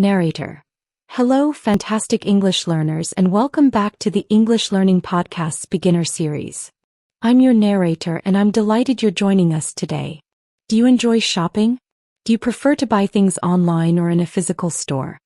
Narrator. Hello, fantastic English learners, and welcome back to the English Learning Podcast's beginner series. I'm your narrator, and I'm delighted you're joining us today. Do you enjoy shopping? Do you prefer to buy things online or in a physical store?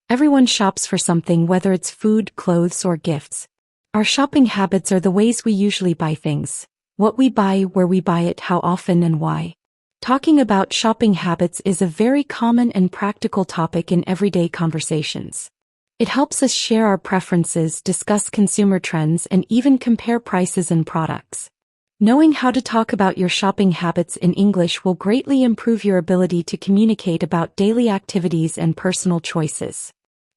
Everyone shops for something, whether it's food, clothes, or gifts. Our shopping habits are the ways we usually buy things. What we buy, where we buy it, how often, and why. Talking about shopping habits is a very common and practical topic in everyday conversations. It helps us share our preferences, discuss consumer trends, and even compare prices and products. Knowing how to talk about your shopping habits in English will greatly improve your ability to communicate about daily activities and personal choices.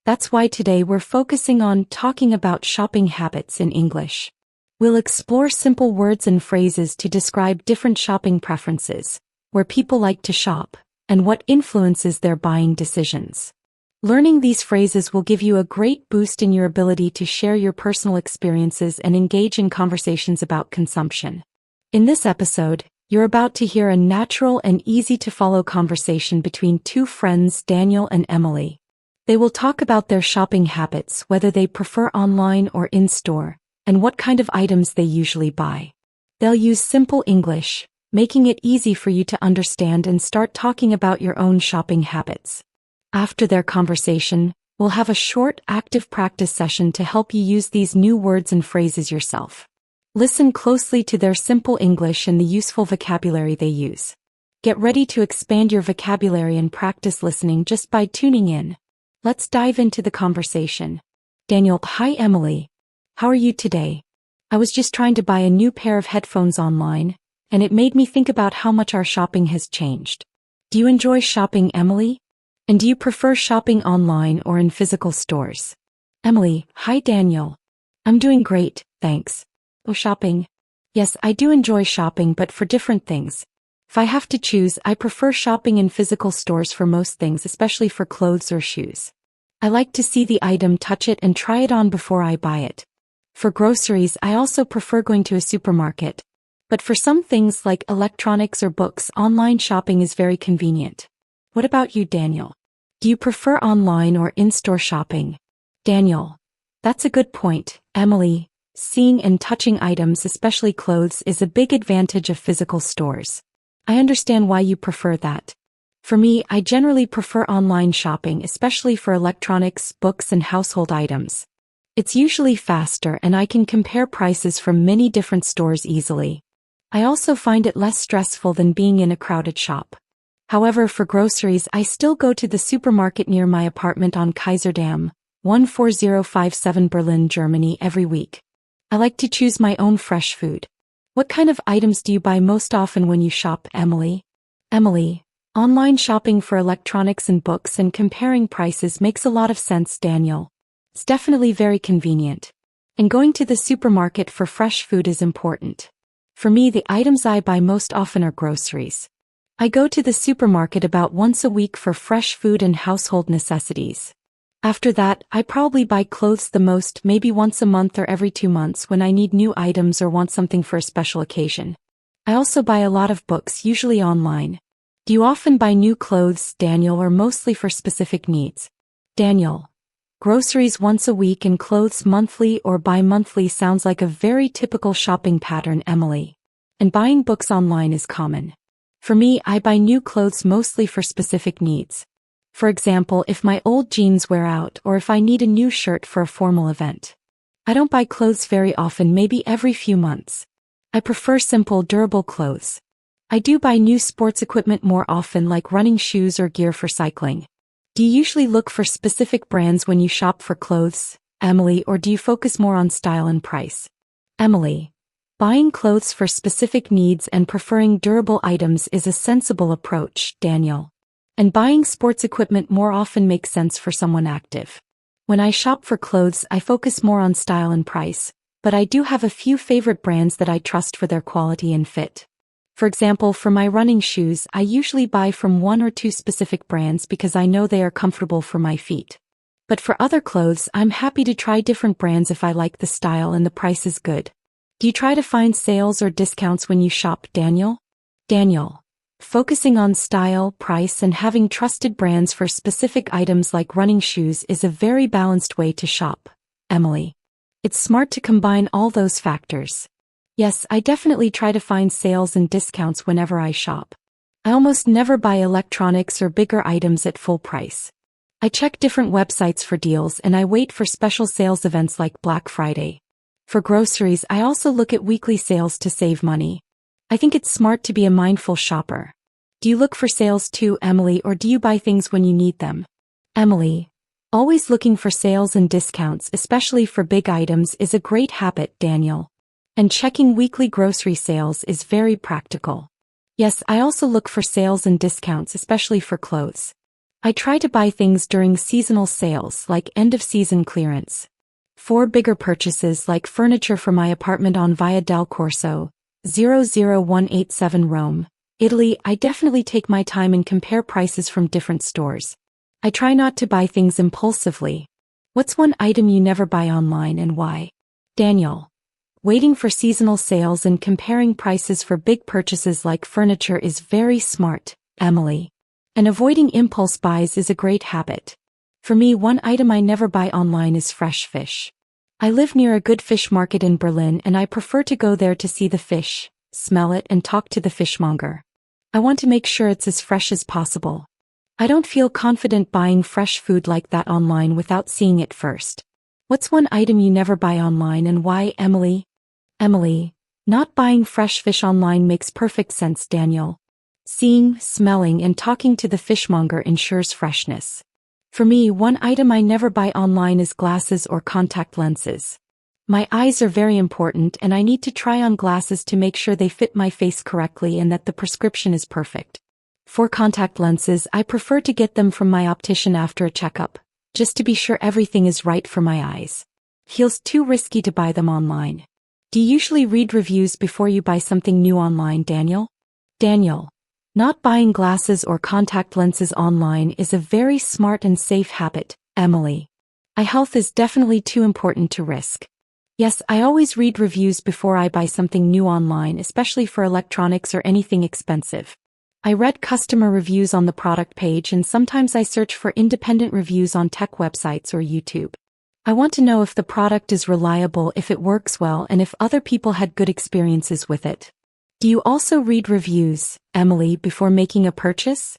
That's why today we're focusing on talking about shopping habits in English. We'll explore simple words and phrases to describe different shopping preferences, where people like to shop, and what influences their buying decisions. Learning these phrases will give you a great boost in your ability to share your personal experiences and engage in conversations about consumption. In this episode, you're about to hear a natural and easy-to-follow conversation between two friends, Daniel and Emily. They will talk about their shopping habits, whether they prefer online or in-store, and what kind of items they usually buy. They'll use simple English, making it easy for you to understand and start talking about your own shopping habits. After their conversation, we'll have a short, active practice session to help you use these new words and phrases yourself. Listen closely to their simple English and the useful vocabulary they use. Get ready to expand your vocabulary and practice listening just by tuning in. Let's dive into the conversation. Daniel: Hi Emily. How are you today? I was just trying to buy a new pair of headphones online, and it made me think about how much our shopping has changed. Do you enjoy shopping, Emily? And do you prefer shopping online or in physical stores? Emily: Hi Daniel. I'm doing great, thanks. Oh, shopping. Yes, I do enjoy shopping, but for different things. If I have to choose, I prefer shopping in physical stores for most things, especially for clothes or shoes. I like to see the item, touch it, and try it on before I buy it. For groceries, I also prefer going to a supermarket. But for some things like electronics or books, online shopping is very convenient. What about you, Daniel? Do you prefer online or in-store shopping? Daniel: That's a good point, Emily. Seeing and touching items, especially clothes, is a big advantage of physical stores. I understand why you prefer that. For me, I generally prefer online shopping, especially for electronics, books, and household items. It's usually faster and I can compare prices from many different stores easily. I also find it less stressful than being in a crowded shop. However, for groceries, I still go to the supermarket near my apartment on Kaiserdamm, 14057 Berlin, Germany, every week. I like to choose my own fresh food. What kind of items do you buy most often when you shop, Emily? Emily: Online shopping for electronics and books and comparing prices makes a lot of sense, Daniel. It's definitely very convenient. And going to the supermarket for fresh food is important. For me, the items I buy most often are groceries. I go to the supermarket about once a week for fresh food and household necessities. After that, I probably buy clothes the most, maybe once a month or every 2 months when I need new items or want something for a special occasion. I also buy a lot of books, usually online. Do you often buy new clothes, Daniel, or mostly for specific needs? Daniel: Groceries once a week and clothes monthly or bi-monthly sounds like a very typical shopping pattern, Emily. And buying books online is common. For me, I buy new clothes mostly for specific needs. For example, if my old jeans wear out or if I need a new shirt for a formal event. I don't buy clothes very often, maybe every few months. I prefer simple, durable clothes. I do buy new sports equipment more often, like running shoes or gear for cycling. Do you usually look for specific brands when you shop for clothes, Emily, or do you focus more on style and price? Emily: Buying clothes for specific needs and preferring durable items is a sensible approach, Daniel. And buying sports equipment more often makes sense for someone active. When I shop for clothes, I focus more on style and price, but I do have a few favorite brands that I trust for their quality and fit. For example, for my running shoes, I usually buy from 1 or 2 specific brands because I know they are comfortable for my feet. But for other clothes, I'm happy to try different brands if I like the style and the price is good. Do you try to find sales or discounts when you shop, Daniel? Daniel: Focusing on style, price, and having trusted brands for specific items like running shoes is a very balanced way to shop, Emily. It's smart to combine all those factors. Yes, I definitely try to find sales and discounts whenever I shop. I almost never buy electronics or bigger items at full price. I check different websites for deals and I wait for special sales events like Black Friday. For groceries, I also look at weekly sales to save money. I think it's smart to be a mindful shopper. Do you look for sales too, Emily, or do you buy things when you need them? Emily, always looking for sales and discounts, especially for big items, is a great habit, Daniel. And checking weekly grocery sales is very practical. Yes, I also look for sales and discounts, especially for clothes. I try to buy things during seasonal sales like end-of-season clearance. For bigger purchases like furniture for my apartment on Via del Corso, 00187 Rome, Italy, I definitely take my time and compare prices from different stores. I try not to buy things impulsively. What's one item you never buy online and why? Daniel. Waiting for seasonal sales and comparing prices for big purchases like furniture is very smart, Emily. And avoiding impulse buys is a great habit. For me, one item I never buy online is fresh fish. I live near a good fish market in Berlin and I prefer to go there to see the fish, smell it, and talk to the fishmonger. I want to make sure it's as fresh as possible. I don't feel confident buying fresh food like that online without seeing it first. What's one item you never buy online and why, Emily? Emily, not buying fresh fish online makes perfect sense, Daniel. Seeing, smelling, and talking to the fishmonger ensures freshness. For me, one item I never buy online is glasses or contact lenses. My eyes are very important and I need to try on glasses to make sure they fit my face correctly and that the prescription is perfect. For contact lenses, I prefer to get them from my optician after a checkup, just to be sure everything is right for my eyes. Feels too risky to buy them online. Do you usually read reviews before you buy something new online, Daniel? Daniel. Not buying glasses or contact lenses online is a very smart and safe habit, Emily. Eye health is definitely too important to risk. Yes, I always read reviews before I buy something new online, especially for electronics or anything expensive. I read customer reviews on the product page and sometimes I search for independent reviews on tech websites or YouTube. I want to know if the product is reliable, if it works well, and if other people had good experiences with it. Do you also read reviews, Emily, before making a purchase?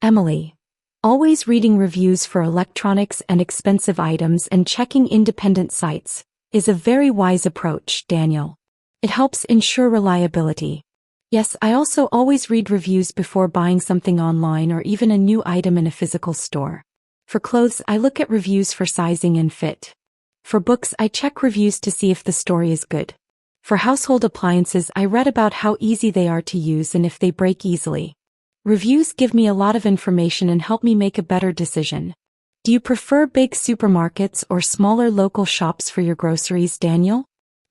Emily. Always reading reviews for electronics and expensive items and checking independent sites is a very wise approach, Daniel. It helps ensure reliability. Yes, I also always read reviews before buying something online or even a new item in a physical store. For clothes, I look at reviews for sizing and fit. For books, I check reviews to see if the story is good. For household appliances, I read about how easy they are to use and if they break easily. Reviews give me a lot of information and help me make a better decision. Do you prefer big supermarkets or smaller local shops for your groceries, Daniel?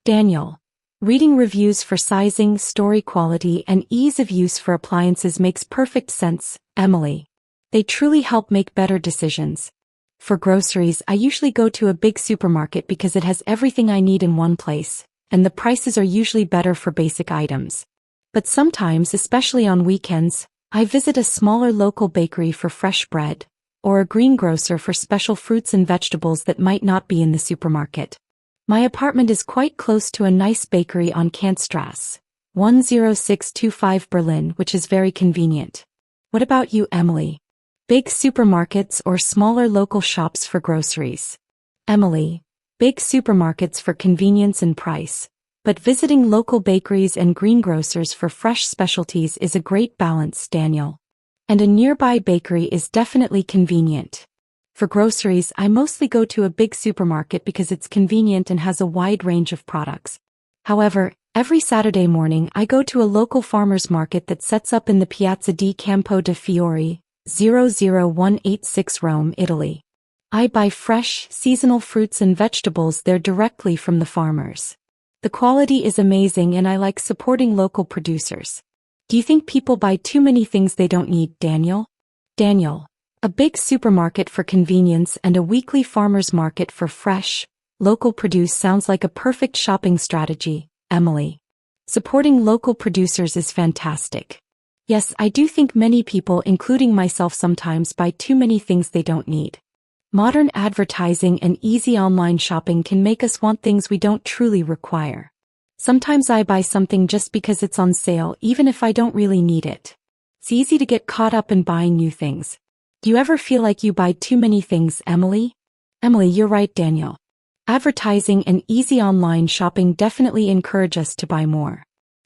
Daniel. Reading reviews for sizing, story quality, and ease of use for appliances makes perfect sense, Emily. They truly help make better decisions. For groceries, I usually go to a big supermarket because it has everything I need in one place, and the prices are usually better for basic items. But sometimes, especially on weekends, I visit a smaller local bakery for fresh bread, or a greengrocer for special fruits and vegetables that might not be in the supermarket. My apartment is quite close to a nice bakery on Kantstrasse, 10625 Berlin, which is very convenient. What about you, Emily? Big supermarkets or smaller local shops for groceries? Emily. Big supermarkets for convenience and price, but visiting local bakeries and greengrocers for fresh specialties is a great balance, Daniel. And a nearby bakery is definitely convenient. For groceries, I mostly go to a big supermarket because it's convenient and has a wide range of products. However, every Saturday morning I go to a local farmers market that sets up in the Piazza di Campo de' Fiori, 00186 Rome, Italy. I buy fresh, seasonal fruits and vegetables there directly from the farmers. The quality is amazing and I like supporting local producers. Do you think people buy too many things they don't need, Daniel? Daniel. A big supermarket for convenience and a weekly farmers market for fresh, local produce sounds like a perfect shopping strategy, Emily. Supporting local producers is fantastic. Yes, I do think many people, including myself, sometimes buy too many things they don't need. Modern advertising and easy online shopping can make us want things we don't truly require. Sometimes I buy something just because it's on sale, even if I don't really need it. It's easy to get caught up in buying new things. Do you ever feel like you buy too many things, Emily? Emily, you're right, Daniel. Advertising and easy online shopping definitely encourage us to buy more.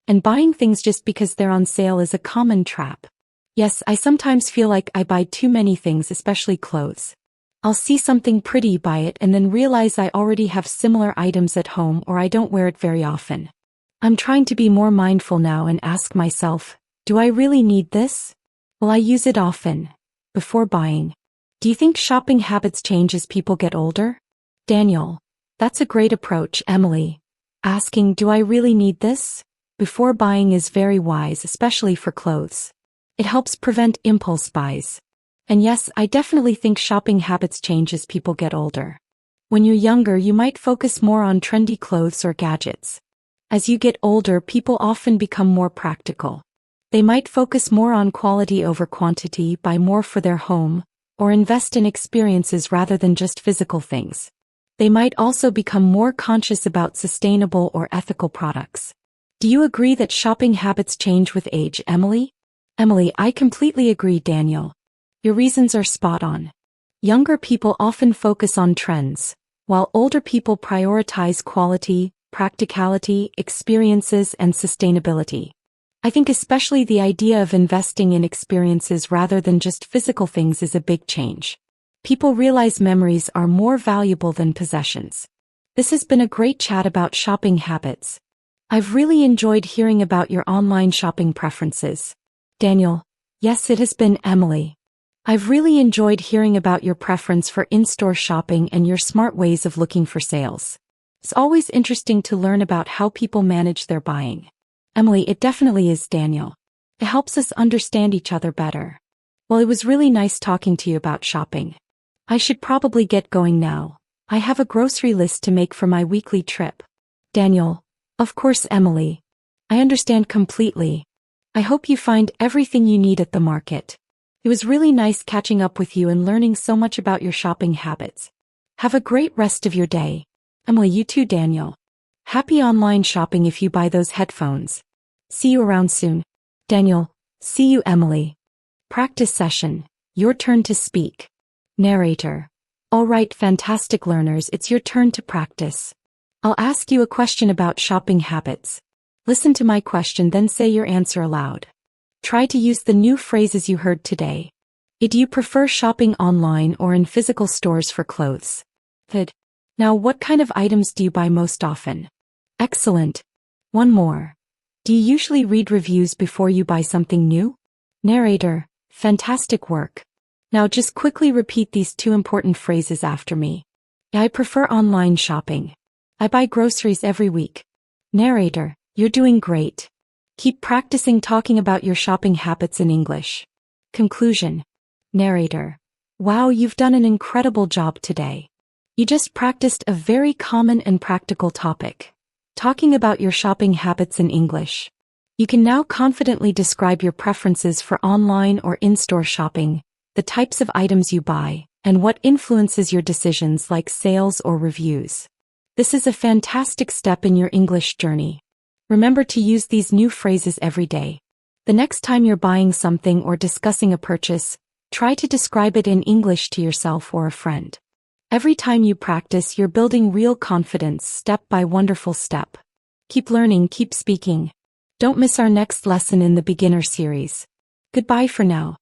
And buying things just because they're on sale is a common trap. Yes, I sometimes feel like I buy too many things, especially clothes. I'll see something pretty, buy it, and then realize I already have similar items at home or I don't wear it very often. I'm trying to be more mindful now and ask myself, do I really need this? Will I use it often? Before buying. Do you think shopping habits change as people get older? Daniel, that's a great approach, Emily. Asking, do I really need this? Before buying is very wise, especially for clothes. It helps prevent impulse buys. And yes, I definitely think shopping habits change as people get older. When you're younger, you might focus more on trendy clothes or gadgets. As you get older, people often become more practical. They might focus more on quality over quantity, buy more for their home, or invest in experiences rather than just physical things. They might also become more conscious about sustainable or ethical products. Do you agree that shopping habits change with age, Emily? Emily, I completely agree, Daniel. Your reasons are spot on. Younger people often focus on trends, while older people prioritize quality, practicality, experiences, and sustainability. I think especially the idea of investing in experiences rather than just physical things is a big change. People realize memories are more valuable than possessions. This has been a great chat about shopping habits. I've really enjoyed hearing about your online shopping preferences. Daniel, yes, it has been, Emily. I've really enjoyed hearing about your preference for in-store shopping and your smart ways of looking for sales. It's always interesting to learn about how people manage their buying. Emily, it definitely is, Daniel. It helps us understand each other better. Well, it was really nice talking to you about shopping. I should probably get going now. I have a grocery list to make for my weekly trip. Daniel, of course, Emily. I understand completely. I hope you find everything you need at the market. It was really nice catching up with you and learning so much about your shopping habits. Have a great rest of your day. Emily, you too, Daniel. Happy online shopping if you buy those headphones. See you around soon. Daniel, see you, Emily. Practice session. Your turn to speak. Narrator. All right, fantastic learners, it's your turn to practice. I'll ask you a question about shopping habits. Listen to my question, then say your answer aloud. Try to use the new phrases you heard today. Do you prefer shopping online or in physical stores for clothes? Good. Now, what kind of items do you buy most often? Excellent. One more. Do you usually read reviews before you buy something new? Narrator. Fantastic work. Now just quickly repeat these two important phrases after me. I prefer online shopping. I buy groceries every week. Narrator. You're doing great. Keep practicing talking about your shopping habits in English. Conclusion. Narrator. Wow, you've done an incredible job today. You just practiced a very common and practical topic. Talking about your shopping habits in English. You can now confidently describe your preferences for online or in-store shopping, the types of items you buy, and what influences your decisions like sales or reviews. This is a fantastic step in your English journey. Remember to use these new phrases every day. The next time you're buying something or discussing a purchase, try to describe it in English to yourself or a friend. Every time you practice, you're building real confidence step by wonderful step. Keep learning, keep speaking. Don't miss our next lesson in the beginner series. Goodbye for now.